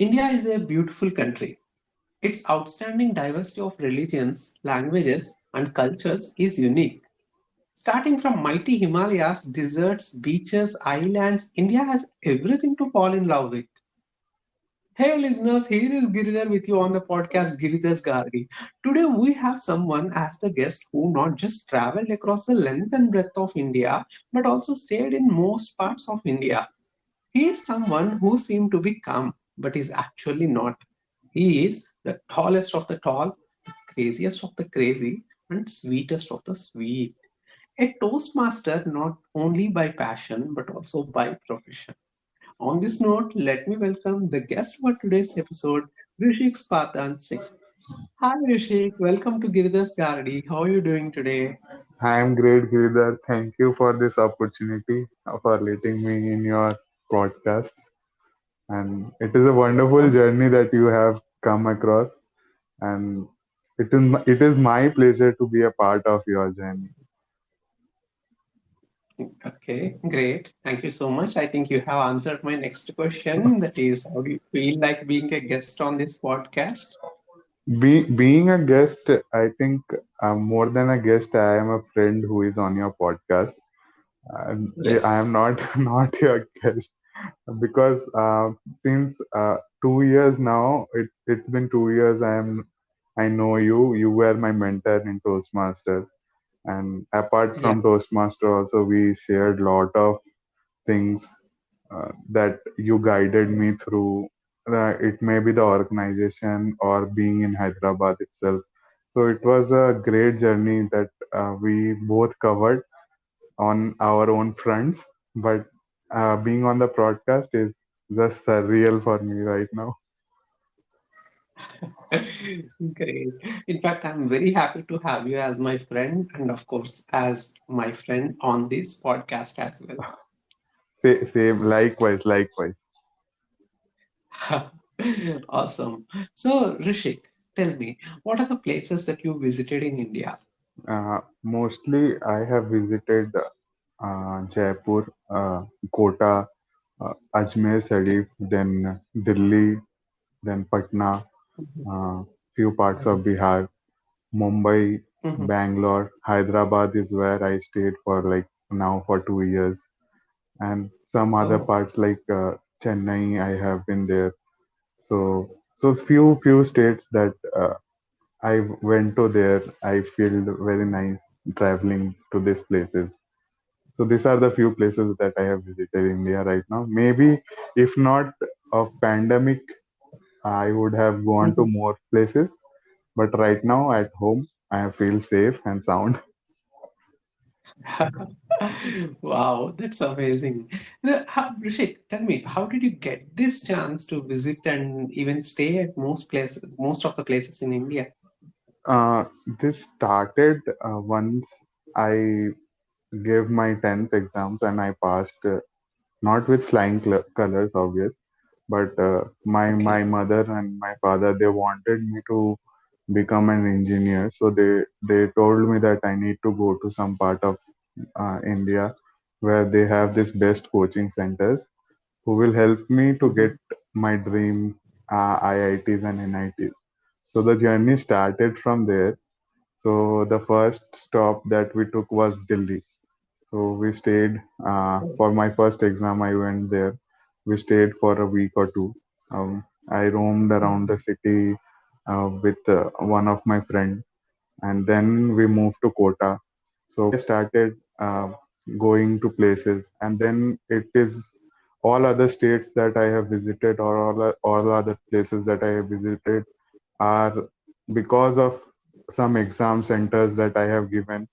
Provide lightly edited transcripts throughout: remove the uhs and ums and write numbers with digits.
India is a beautiful country. Its outstanding diversity of religions, languages, and cultures is unique. Starting from mighty Himalayas, deserts, beaches, islands, India has everything to fall in love with. Hey listeners, here is Giridhar with you on the podcast Giridhar's Garady. Today we have someone as the guest who not just traveled across the length and breadth of India, but also stayed in most parts of India. He is someone who seemed to be calm, but is actually not. He is the tallest of the tall, the craziest of the crazy, and sweetest of the sweet. A Toastmaster not only by passion but also by profession. On this note, let me welcome the guest for today's episode, Rishik Spatan Singh. Hi Rishik, welcome to Giridhar's Gardy. How are you doing today? I'm great, Giridhar. Thank you for this opportunity for letting me in your podcast. And it is a wonderful journey that you have come across. And it is my pleasure to be a part of your journey. Okay, great. Thank you so much. I think you have answered my next question. That is, how do you feel like being a guest on this podcast? Being a guest, I think more than a guest, I am a friend who is on your podcast. And I am Yes. not not your guest because since 2 years now, it's been 2 years. I know you. You were my mentor in Toastmasters, and apart Yeah. from Toastmaster, also we shared lot of things that you guided me through. It may be the organization or being in Hyderabad itself. So it was a great journey that we both covered on our own fronts. But being on the broadcast is just surreal for me right now. Great. In fact, I'm very happy to have you as my friend and, of course, as my friend on this podcast as Same, likewise, likewise. well. Awesome. So, Rishik, tell me, what are the places that you visited in India? Mostly, I have visited Jaipur, Kota, Ajmer Sharif, then Delhi, then Patna, Mhm, few parts of mhm, Bihar, Mumbai, mhm. Bangalore, Hyderabad is where I stayed for like now for 2 years, and some other Oh, parts like Chennai, I have been there. So few states that I went to there. I feel very nice traveling to these places. So these are the few places that I have visited India right now. Maybe if not of pandemic, I would have gone to mhm. more places. But right now at home, I feel safe and sound. Wow, that's amazing. Rishik, tell me, how did you get this chance to visit and even stay at most of the places in India? Uh, this started once I gave my 10th exams and I passed, not with flying colors, obvious, but Okay. my mother and my father, they wanted me to become an engineer. So they told me that I need to go to some part of India where they have this best coaching centers who will help me to get Mhm. my dream IITs and NITs. So the journey started from there. So the first stop that we took was Delhi. So we stayed for my first exam. I went there. We stayed for a week or two. I roamed around the city with one of my friends, and then we moved to Kota. So I started going to places, and then it is all other states that I have visited, or all other places that I have visited, are because of some exam centers that I have given,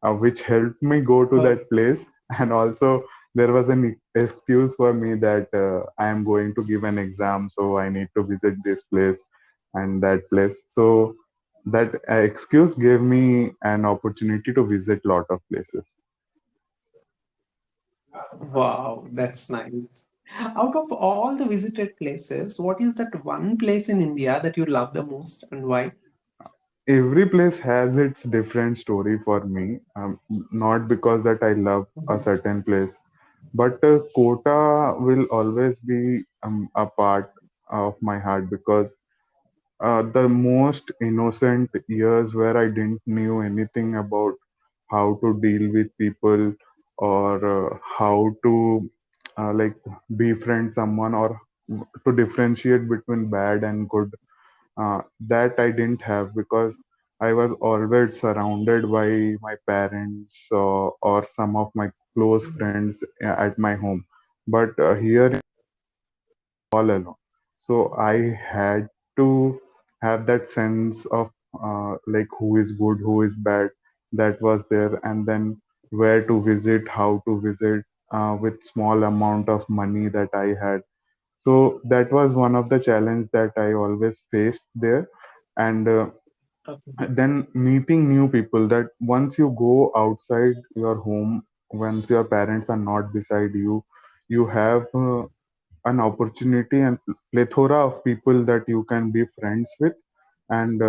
which helped me go to Oh, that place. And also, there was an excuse for me that I am going to give an exam, so I need to visit this place and that place. So that excuse gave me an opportunity to visit lot of places. wow, that's nice. Out of all the visited places, what is that one place in India that you love the most and why? Every place has its different story for me. Not because that I love a Mhm. certain place, but Kota will always be a part. of my heart because the most innocent years where I didn't knew anything about how to deal with people or how to like befriend someone or to differentiate between bad and good. That I didn't have because I was always surrounded by my parents or some of my close friends at my home. But here all alone. So I had to have that sense of like who is good, who is bad, that was there, and then where to visit, how to visit with small amount of money that I had. So that was one of the challenge that I always faced there, and Okay. then meeting new people. That once you go outside your home, once your parents are not beside you, you have an opportunity and plethora of people that you can be friends with and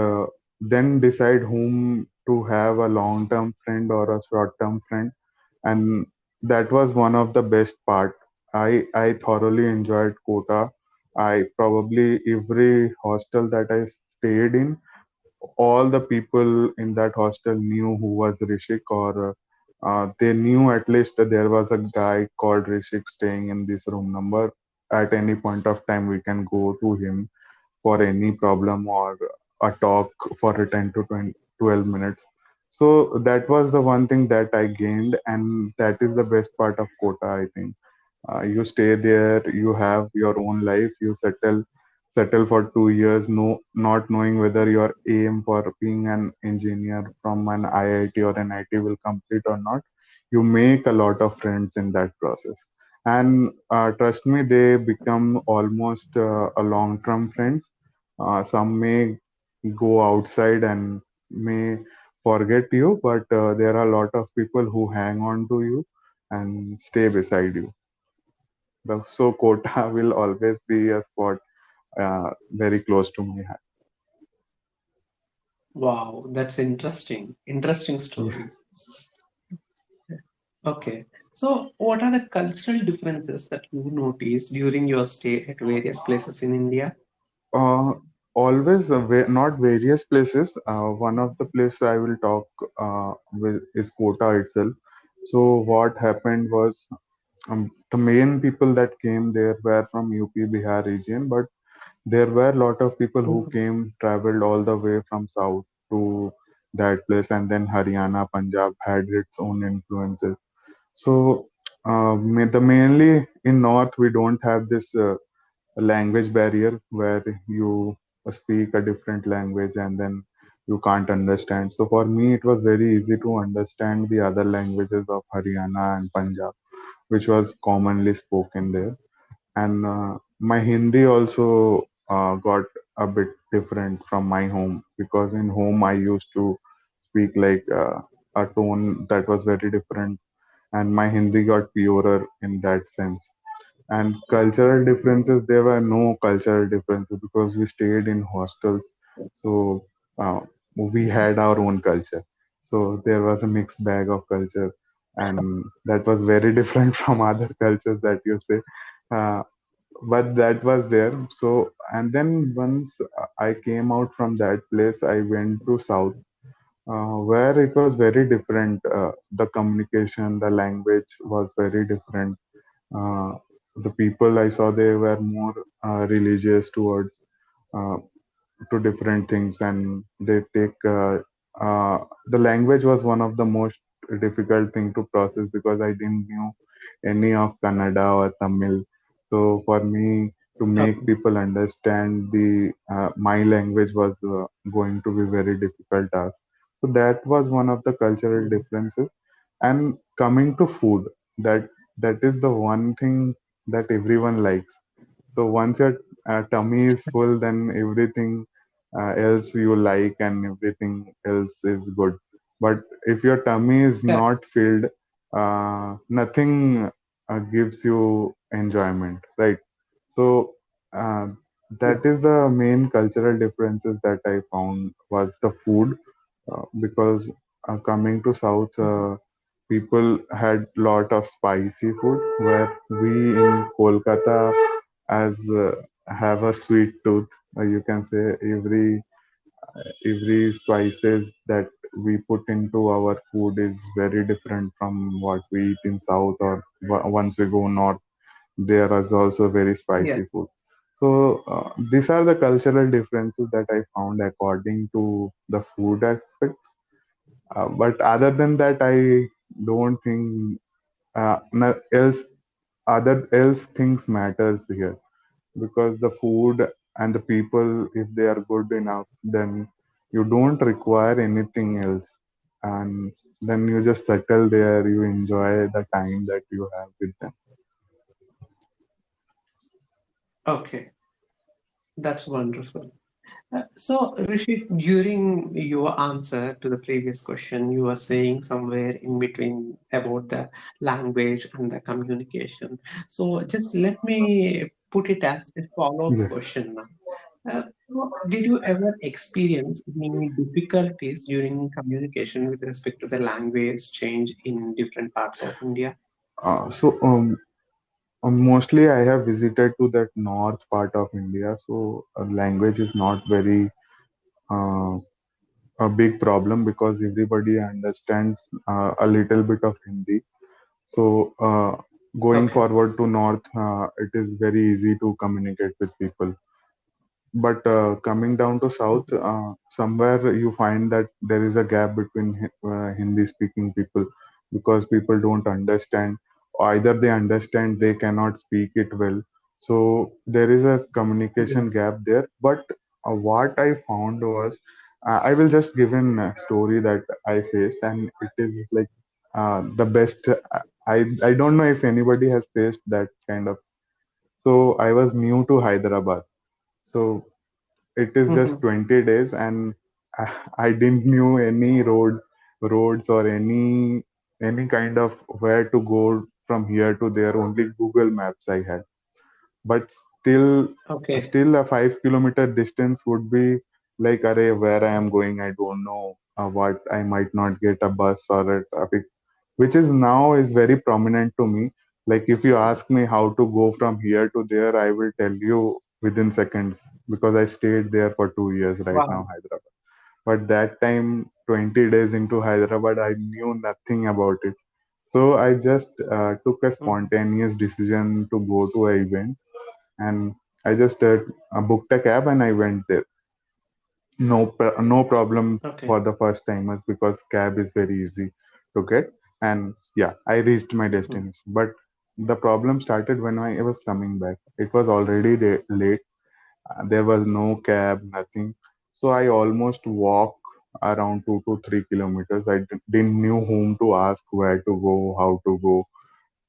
then decide whom to have a long term friend or a short term friend, and that was one of the best part. I thoroughly enjoyed Kota. I probably every hostel that I stayed in, all the people in that hostel knew who was Rishik, or they knew at least that there was a guy called Rishik staying in this room number. At any point of time, we can go to him for any problem or a talk for a 10 to 20, 12 minutes. So that was the one thing that I gained, and that is the best part of Kota, I think. You stay there, you have your own life, you settle for 2 years, no, not knowing whether your aim for being an engineer from an IIT or an IT will complete or not. You make a lot of friends in that process, and trust me, they become almost a long-term friends. Some may go outside and may forget you, but there are a lot of people who hang on to you and stay beside you. So Kota will always be a spot very close to my heart. Wow, that's interesting. Interesting Yeah. story. Okay. So, what are the cultural differences that you notice during your stay at various places in India? Uh, Always not various places. One of the place I will talk is Kota itself. So what happened was the main people that came there were from UP Bihar region, but there were a lot of people who Mhm. came traveled all the way from south to that place, and then Haryana, Punjab had its own influences. So the mainly in north we don't have this language barrier where you speak a different language and then you can't understand. So for me, it was very easy to understand the other languages of Haryana and Punjab, which was commonly spoken there. And my Hindi also got a bit different from my home because in home I used to speak like a tone that was very different, and my Hindi got purer in that sense. And cultural differences, there were no cultural differences because we stayed in hostels. So we had our own culture. So there was a mixed bag of culture. And that was very different from other cultures that you say. Uh, but that was there. So, and then once I came out from that place, I went to South, where it was very different. The communication, the language was very different. uh, the people I saw, they were more religious towards uh, to different things, and they take the language was one of the most difficult thing to process because I didn't knew any of Kannada or Tamil. So for me to make Okay. people understand the my language was going to be very difficult task. So that was one of the cultural Mhm. differences. And coming to food, that that is the one thing that everyone likes. So once your tummy is full, then everything else you like and everything else is good. But if your tummy is Correct. not filled, nothing gives you enjoyment, right? So uh, that is Yes. the main cultural differences that I found was the food, because coming to South, Mhm. people had lot of spicy food, where we in Kolkata, as have a sweet tooth. You can say every spices that we put into our food is very different from what we eat in south, or once we go north, there is also very Yes. spicy food. So these are the cultural differences that I found according to the food aspects. But other than that, I don't think else other else things matters here, because the food and the people, if they are good enough, then you don't require anything else, and then you just settle there, you enjoy the time that you have with them. Okay, that's wonderful. So, Rishi, during your answer to the previous question, you were saying somewhere in between about the language and the communication. So, just let me put it as a follow-up Yes. question now. So did you ever experience any difficulties during communication with respect to the language change in different parts of India? So mostly I have visited to that north part of India, so language is not very uh, a big problem because everybody understands a little bit of Hindi. So going Okay. forward to north, it is very easy to communicate with people. But coming down to south, Mhm. somewhere you find that there is a gap between Hindi speaking people, because people don't understand. Either they understand, they cannot speak it well. So there is a Yeah. communication gap there. But what I found was, I will just give an story that I faced, and it is like the best. I don't know if anybody has faced that kind of. So I was new to Hyderabad. So it is just Mhm. 20 days, and I didn't knew any roads or any kind of where to go from here to there. Only Google Maps I had. But still, Okay. still a 5 kilometer distance would be like, array, where I am going, I don't know. What, I might not get a bus or a traffic, which is now is very prominent to me. Like if you ask me how to go from here to there, I will tell you within seconds, because I stayed there for 2 years right now, Wow. Hyderabad. But that time, 20 days into Hyderabad, I knew nothing about it. So I just took a Mhm. spontaneous decision to go to an event, and I just booked a cab and I went there. No problem Okay. for the first timers, because cab is very easy to get. And yeah, I reached my Mhm. destination. But the problem started when I was coming back. It was already late. There was no cab, nothing. So I almost walked around 2 to 3 kilometers. I didn't knew whom to ask, where to go, how to go.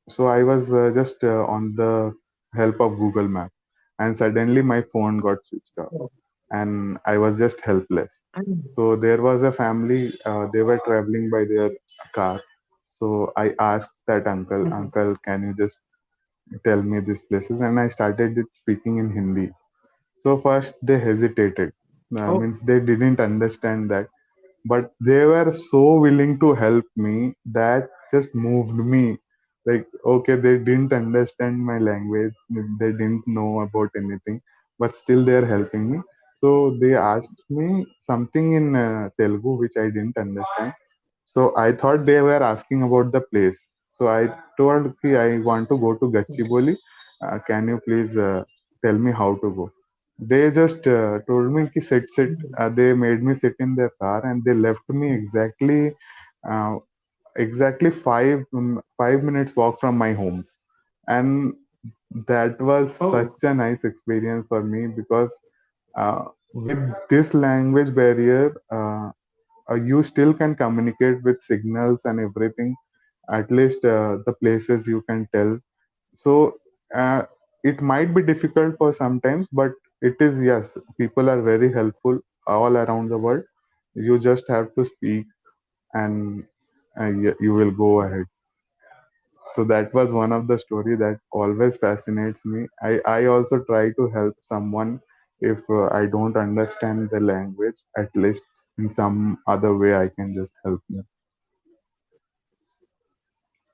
So I was just on the help of Google Map, and suddenly my phone got switched off, Oh, and I was just helpless. and- So there was a family, they were traveling by their car. So I asked that mhm. uncle, can you just tell me these places? And I started it speaking in Hindi. So first they hesitated. Oh, Means they didn't understand that, but they were so willing to help me that just moved me. Like, okay, they didn't understand my language, they didn't know about anything, but still they're helping me. So they asked me something in Telugu which I didn't understand. So I thought they were asking about the place. So I told, "Ki, I want to go to okay. Gachibowli. Can you please tell me how to go?" They just told me, "Ki, sit, sit." Mhm. They made me sit in their car, and they left me uh, exactly 5 minutes walk from my home. And that was Oh, such a nice experience for me, because with this language barrier, you still can communicate with signals and everything. At least the places you can tell. So uh, it might be difficult for sometimes, but it is, yes, people are very helpful all around the world. You just have to speak, and you will go ahead. So that was one of the story that always fascinates me. I also try to help someone if I don't understand the language, at least in some other way I can just help them.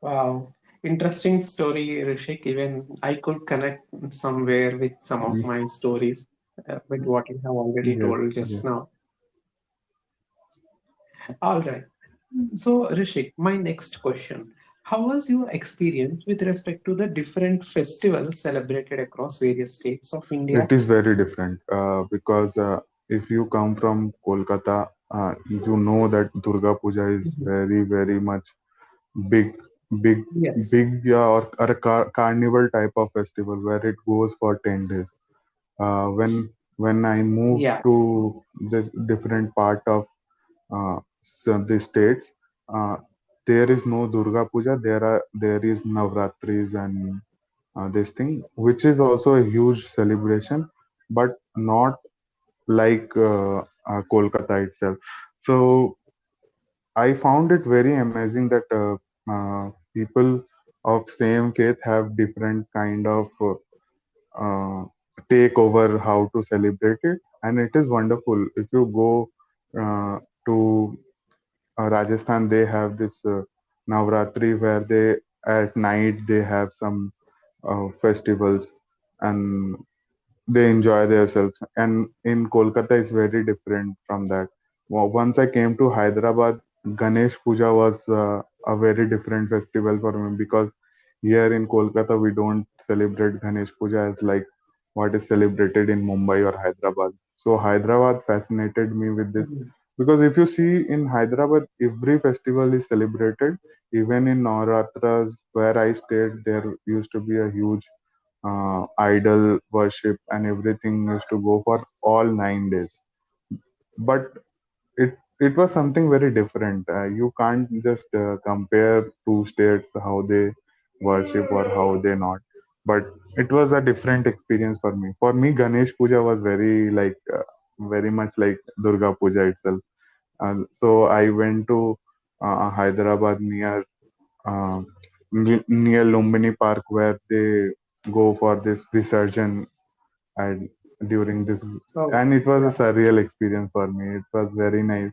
wow. Interesting story, Rishik. Even I could connect somewhere with some of my stories with what you have already Yes, told just yes. now. All right. So, Rishik, my next question. How was your experience with respect to the different festivals celebrated across various states of India? It is very different because if you come from Kolkata, you know that Durga Puja is Mhm. very, very much big, big, Yes. big, yeah, or a carnival type of festival where it goes for 10 days. When I moved Yeah. to this different part of uh, the states, uh, there is no Durga Puja. There is Navratris and this thing, which is also a huge celebration, but not like Kolkata itself. So I found it very amazing that people of same faith have different kind of uh, take over how to celebrate it, and it is wonderful. If you go to Rajasthan, they have this Navratri where they at night they have some festivals and they enjoy themselves. And in Kolkata, it's very different from that. Once I came to Hyderabad, Ganesh Puja was a very different festival for me because here in Kolkata, we don't celebrate Ganesh Puja as like what is celebrated in Mumbai or Hyderabad. So Hyderabad fascinated me with this Mhm. because if you see in Hyderabad, every festival is celebrated. Even in Navaratras, where I stayed, there used to be a huge idol worship and everything used to go for all 9 days. But it was something very different. You can't just compare two states how they worship or how they not. But it was a different experience for me. For me, Ganesh Puja was very much like Durga Puja itself. So I went to Hyderabad uh, near Lumbini Park where they go for this Visarjan and during this, So, and it was yeah. a surreal experience for me. It was very nice.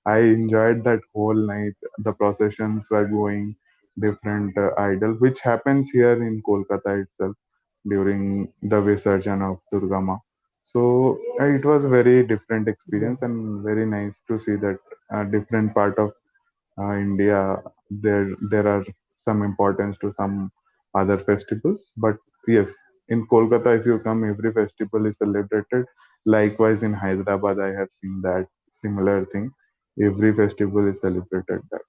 I enjoyed that whole night. The processions were going different idol, which happens here in Kolkata itself during the Visarjan of Durgama. So it was very different experience and very nice to see that different part of India, there are some importance to some other festivals. But yes, in Kolkata, if you come, every festival is celebrated. Likewise, in Hyderabad, I have seen that similar thing. Every festival is celebrated. That.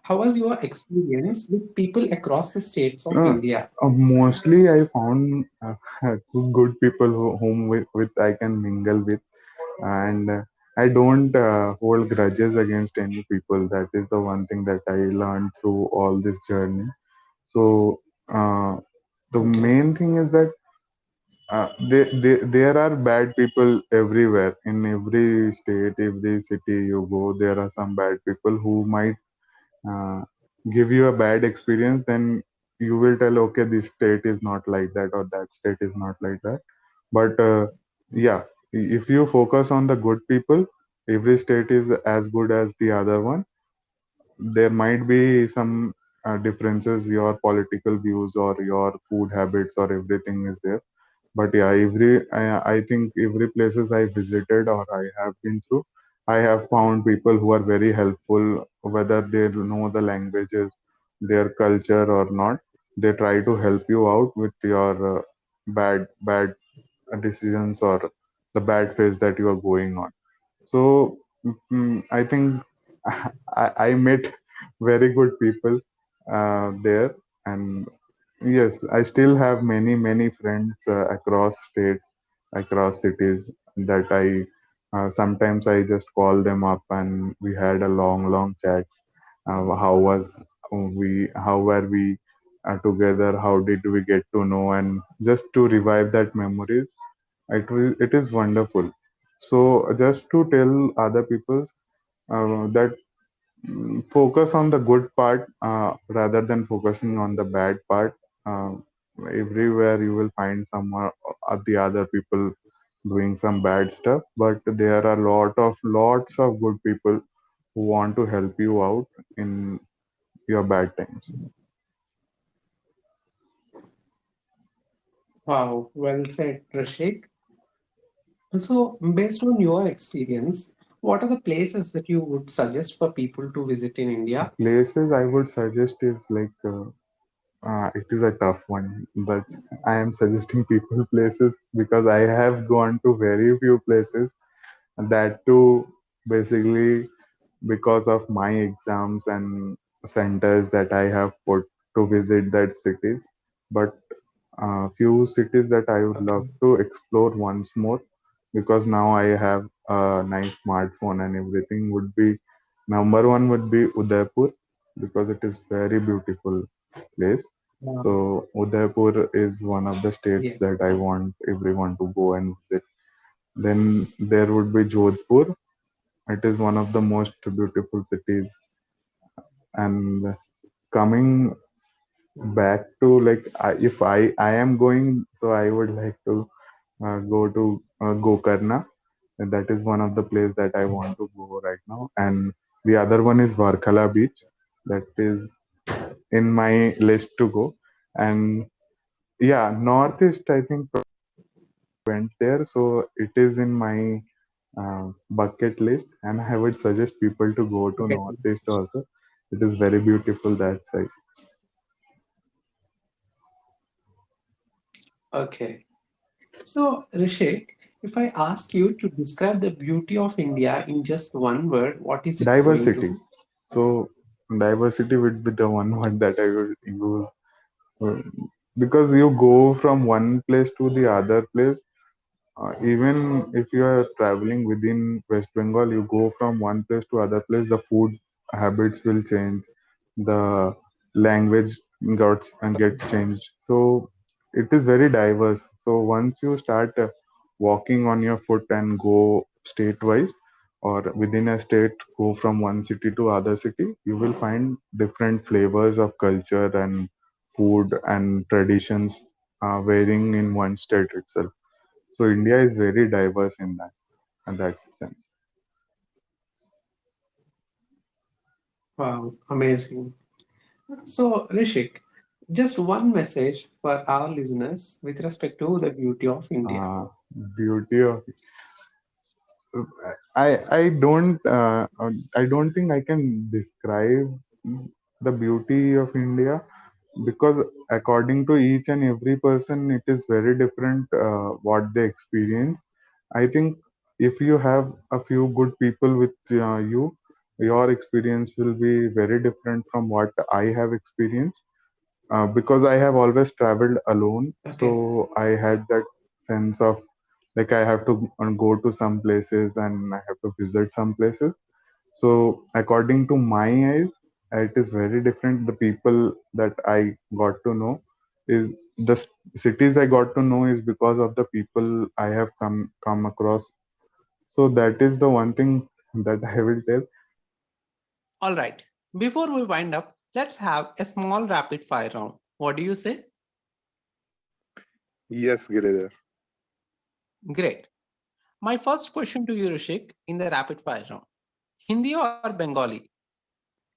How was your experience with people across the states of Uh, India? Mostly, I found good people whom with I can mingle with, and I don't hold grudges against any people. That is the one thing that I learned through all this journey. So uh, the Okay. main thing is that there are bad people everywhere in every state, every city you go. There are some bad people who might uh, give you a bad experience. Then you will tell, okay, this state is not like that or that state is not like that. But yeah, if you focus on the good people, every state is as good as the other one. There might be some differences, your political views or your food habits or everything is there. But yeah, I think every places I visited or I have been through, I have found people who are very helpful, whether they know the languages, their culture or not. They try to help you out with your bad decisions or the bad phase that you are going on. So I think I met very good people there, and yes, I still have many friends across states, across cities that I sometimes I just call them up and we had a long chats. How was we? How were we together? How did we get to know? And just to revive that memories, it is wonderful. So just to tell other people that focus on the good part rather than focusing on the bad part. Uh, Everywhere you will find some of the other people doing some bad stuff, but there are lots of good people who want to help you out in your bad times. Wow, well said, Rashik. So, based on your experience, what are the places that you would suggest for people to visit in The India? places I would suggest is like it is a tough one, but I am suggesting people places because I have gone to very few places, and that too basically because of my exams and centers that I have put to visit that cities. But few cities that I would love Okay. to explore once more because now I have a nice smartphone and everything would be number one would be Udaipur because it is very beautiful place. So Udaipur is one of the states Yes. that I want everyone to go and visit. Then there would be Jodhpur. It is one of the most beautiful cities. And coming back to like if I am going, so I would like to go to Gokarna. And that is one of the place that I want to go right now. And the other one is Varkala Beach. That is in my list to go. And yeah, Northeast, I think went there, so it is in my bucket list, and I would suggest people to go to Okay. Northeast also. It is very beautiful that side. Okay. So, Rishik, if I ask you to describe the beauty of India in just one word, what is it going to Diversity. be? So diversity would be the one word that I would use uh, because you go from one place to the other place. Even if you are traveling within West Bengal, you go from one place to other place, the food habits will change, the language gets changed. So it is very diverse. So once you start walking on your foot and go state wise or within a state, go from one city to other city, you will find different flavors of culture and food and traditions varying in one state itself. So India is very diverse in that sense. Wow, amazing. So, Rishik, just one message for our listeners with respect to the beauty of India. Uh, Beauty of I don't think I can describe the beauty of India because according to each and every person it is very different what they experience. I think if you have a few good people with you, your experience will be very different from what I have experienced because I have always traveled alone. Okay. So I had that sense of like I have to go to some places and I have to visit some places. So according to my eyes, it is very different. The people that I got to know is cities I got to know is because of the people I have come across. So that is the one thing that I will tell. All right. Before we wind up, let's have a small rapid fire round. What do you say? Yes, Giridhar. Great. My first question to you, Rishik, in the rapid fire round: Hindi or Bengali?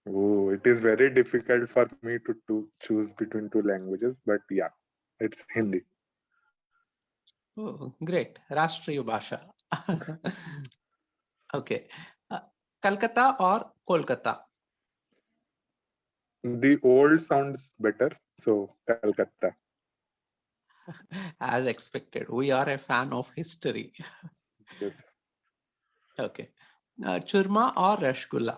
Oh, it is very difficult for me to choose between two languages, but yeah, it's Hindi. Oh, great. Rashtriya Bhasha. Okay. Uh, Calcutta or Kolkata? The old sounds better, so Calcutta. As expected, we are a fan of history. Yes. Okay. Churma or Rashgulla?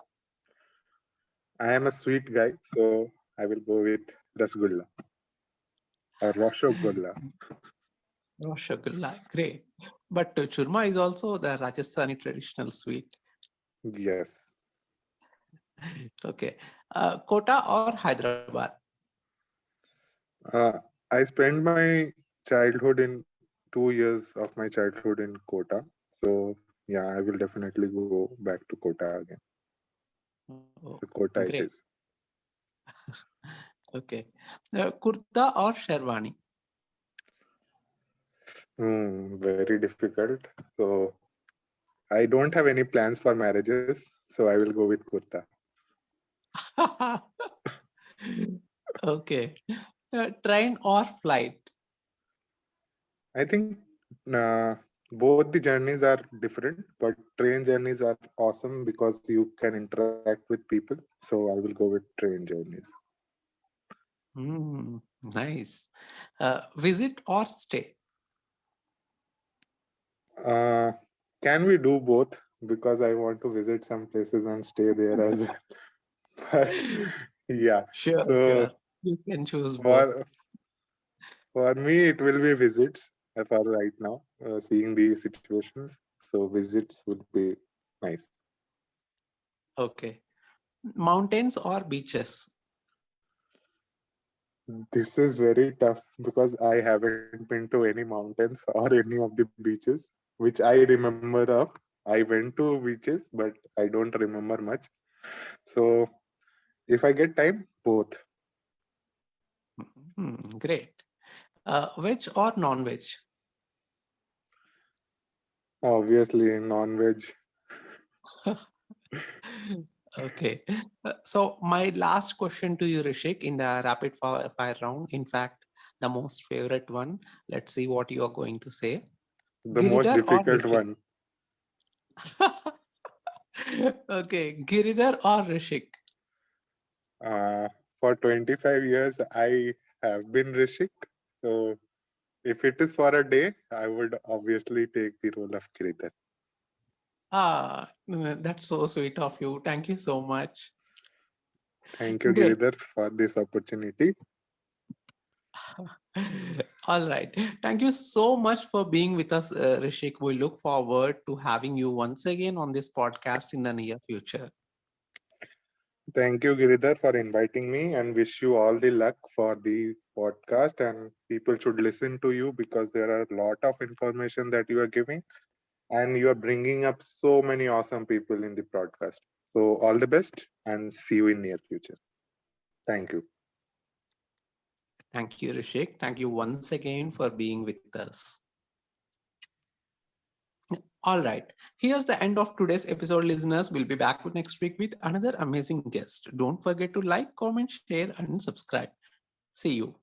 I am a sweet guy, so I will go with Rasgulla or Rasgulla. Rashgulla, great. But churma is also the Rajasthani traditional sweet. Yes. Okay. Kota or Hyderabad? Uh, I spent my childhood in 2 years of my childhood in Kota. So yeah, I will definitely go back to Kota again. Oh, So Kota it great. is. Okay. Kurta or Sherwani? Very difficult. So I don't have any plans for marriages, so I will go with kurta. Okay. Train or flight? I think both the journeys are different, but train journeys are awesome because you can interact with people. So I will go with train journeys. Nice. Visit or stay? Uh, can we do both? Because I want to visit some places and stay there as well. But yeah, Sure, so sure. You can choose both. for for me, it will be visits for right now, seeing the situations. So visits would be nice. Okay. Mountains or beaches? This is very tough because I haven't been to any mountains or any of the beaches, which I remember of. I went to beaches, but I don't remember much. So if I get time, both. Great. Veg or non-veg? Obviously, non-veg. Okay. So my last question to you, Rishik, in the rapid fire round, in fact, the most favorite one. Let's see what you are going to say. The most Giridhar or difficult Rishik? one. Okay, Giridhar or Rishik? Uh, for 25 years, I have been Rishik. So if it is for a day, I would obviously take the role of Giridhar. That's so sweet of you. Thank you so much. Thank you, Great. Giridhar, for this opportunity. All right. Thank you so much for being with us, Rishik. We look forward to having you once again on this podcast in the near future. Thank you, Giridhar, for inviting me and wish you all the luck for the podcast. And people should listen to you because there are a lot of information that you are giving and you are bringing up so many awesome people in the podcast. So all the best and see you in near future. Thank you. Thank you, Rishik. Thank you once again for being with us. All right. Here's the end of today's episode, listeners. We'll be back with next week with another amazing guest. Don't forget to like, comment, share, and subscribe. See you.